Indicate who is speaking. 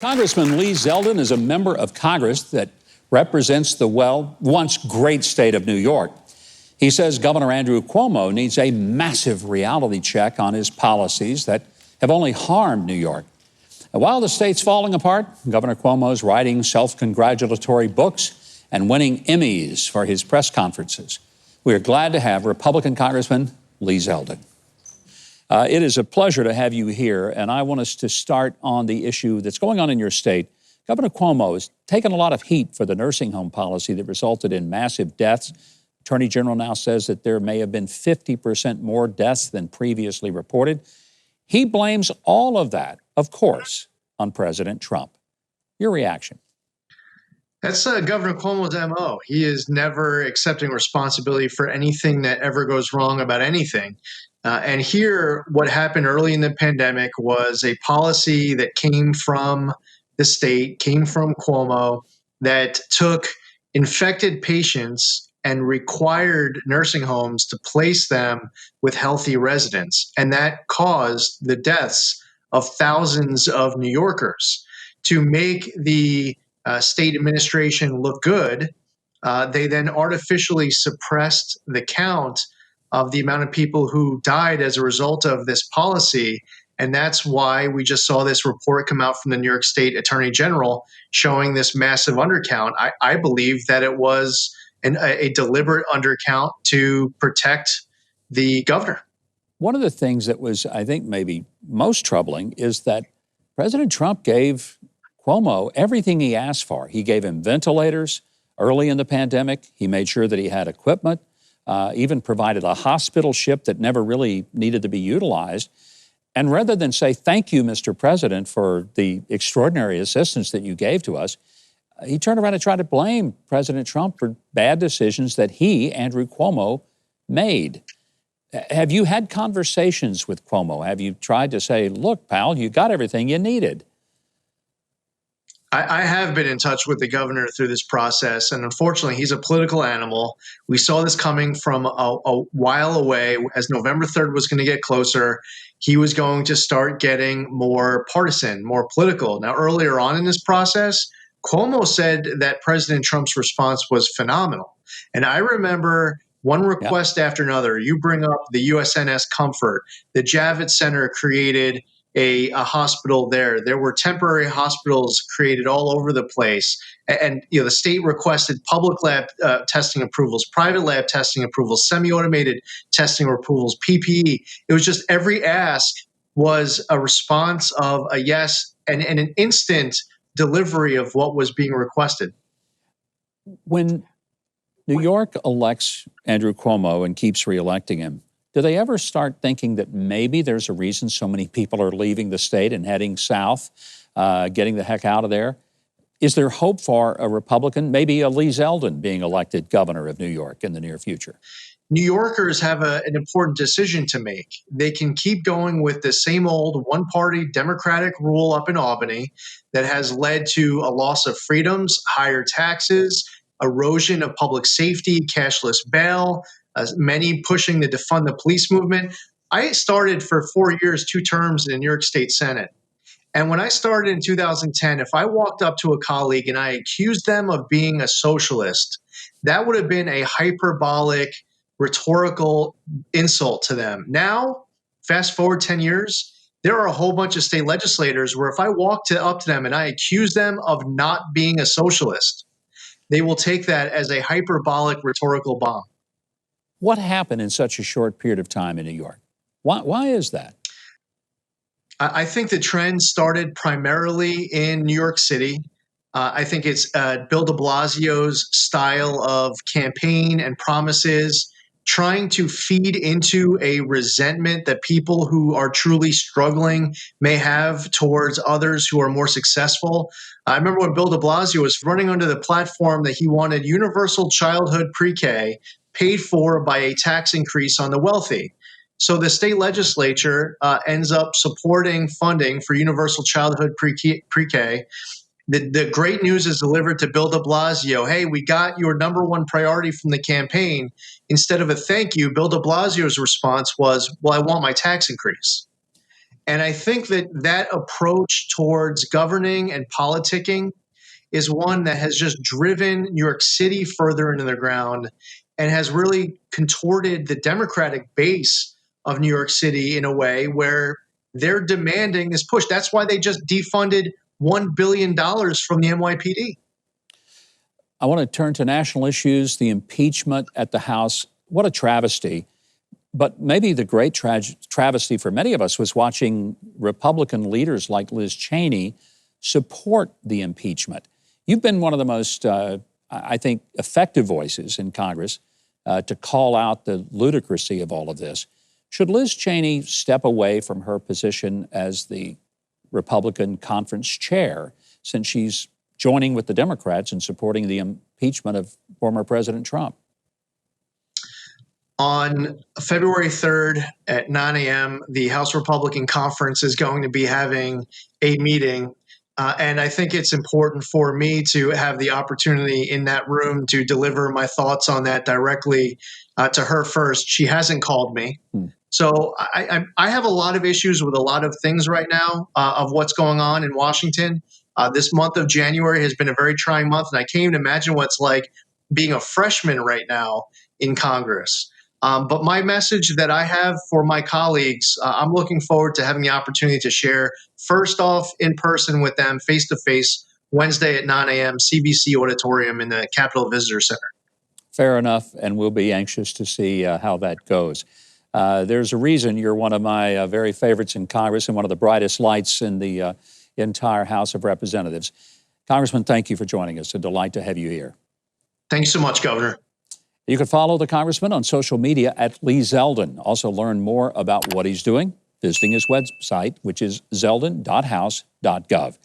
Speaker 1: Congressman Lee Zeldin is a member of Congress that represents the, once great state of New York. He says Governor Andrew Cuomo needs a massive reality check on his policies that have only harmed New York. And while the state's falling apart, Governor Cuomo is writing self-congratulatory books and winning Emmys for his press conferences. We are glad to have Republican Congressman Lee Zeldin. It is a pleasure to have you here, and I want us to start on the issue that's going on in your state. Governor Cuomo has taken a lot of heat for the nursing home policy that resulted in massive deaths. Attorney General now says that there may have been 50% more deaths than previously reported. He blames all of that, of course, on President Trump. Your reaction?
Speaker 2: That's Governor Cuomo's MO. He is never accepting responsibility for anything that ever goes wrong about anything. And here, what happened early in the pandemic was a policy that came from the state, came from Cuomo, that took infected patients and required nursing homes to place them with healthy residents. And that caused the deaths of thousands of New Yorkers. To make the state administration look good, they then artificially suppressed the count of the amount of people who died as a result of this policy. And that's why we just saw this report come out from the New York State Attorney General showing this massive undercount. I believe that it was a deliberate undercount to protect the governor.
Speaker 1: One of the things that was, I think, maybe most troubling is that President Trump gave Cuomo everything he asked for. He gave him ventilators early in the pandemic. He made sure that he had equipment, even provided a hospital ship that never really needed to be utilized. And rather than say, thank you, Mr. President, for the extraordinary assistance that you gave to us, he turned around and tried to blame President Trump for bad decisions that he, Andrew Cuomo, made. Have you had conversations with Cuomo? Have you tried to say, look, pal, you got everything you needed?
Speaker 2: I have been in touch with the governor through this process, and unfortunately, he's a political animal. We saw this coming from a while away. As November 3rd was going to get closer, he was going to start getting more partisan, more political. Now, earlier on in this process, Cuomo said that President Trump's response was phenomenal. And I remember one request after another. You bring up the USNS Comfort. The Javits Center created a hospital there. There were temporary hospitals created all over the place. And the state requested public lab testing approvals, private lab testing approvals, semi-automated testing approvals, PPE. It was just every ask was a response of a yes and an instant delivery of what was being requested.
Speaker 1: When New York elects Andrew Cuomo and keeps reelecting him, do they ever start thinking that maybe there's a reason so many people are leaving the state and heading south, getting the heck out of there? Is there hope for a Republican, maybe a Lee Zeldin, being elected governor of New York in the near future?
Speaker 2: New Yorkers have an important decision to make. They can keep going with the same old one-party Democratic rule up in Albany that has led to a loss of freedoms, higher taxes, erosion of public safety, cashless bail, many pushing to defund the police movement. I started for 4 years, 2 terms in the New York State Senate. And when I started in 2010, if I walked up to a colleague and I accused them of being a socialist, that would have been a hyperbolic, rhetorical insult to them. Now, fast forward 10 years, there are a whole bunch of state legislators where if I walk up to them and I accuse them of not being a socialist, they will take that as a hyperbolic, rhetorical bomb.
Speaker 1: What happened in such a short period of time in New York? Why is that?
Speaker 2: I think the trend started primarily in New York City. I think it's Bill de Blasio's style of campaign and promises, trying to feed into a resentment that people who are truly struggling may have towards others who are more successful. I remember when Bill de Blasio was running under the platform that he wanted universal childhood pre-K paid for by a tax increase on the wealthy. So the state legislature ends up supporting funding for universal childhood pre-K. The great news is delivered to Bill de Blasio. Hey, we got your number one priority from the campaign. Instead of a thank you, Bill de Blasio's response was, well, I want my tax increase. And I think that that approach towards governing and politicking is one that has just driven New York City further into the ground and has really contorted the Democratic base of New York City in a way where they're demanding this push. That's why they just defunded $1 billion from the NYPD.
Speaker 1: I want to turn to national issues, the impeachment at the House. What a travesty. But maybe the great travesty for many of us was watching Republican leaders like Liz Cheney support the impeachment. You've been one of the most, I think, effective voices in Congress to call out the ludicrousy of all of this. Should Liz Cheney step away from her position as the Republican conference chair, since she's joining with the Democrats in supporting the impeachment of former President Trump?
Speaker 2: On February 3rd at 9 a.m., the House Republican Conference is going to be having a meeting. And I think it's important for me to have the opportunity in that room to deliver my thoughts on that directly to her first. She hasn't called me. So I have a lot of issues with a lot of things right now of what's going on in Washington. This month of January has been a very trying month, and I can't even imagine what it's like being a freshman right now in Congress. But my message that I have for my colleagues, I'm looking forward to having the opportunity to share first off in person with them face to face Wednesday at 9 a.m. CBC Auditorium in the Capitol Visitor Center.
Speaker 1: Fair enough, and we'll be anxious to see how that goes. There's a reason you're one of my very favorites in Congress and one of the brightest lights in the entire House of Representatives. Congressman, thank you for joining us. A delight to have you here.
Speaker 2: Thank you so much, Governor.
Speaker 1: You can follow the Congressman on social media at Lee Zeldin. Also learn more about what he's doing visiting his website, which is zeldin.house.gov.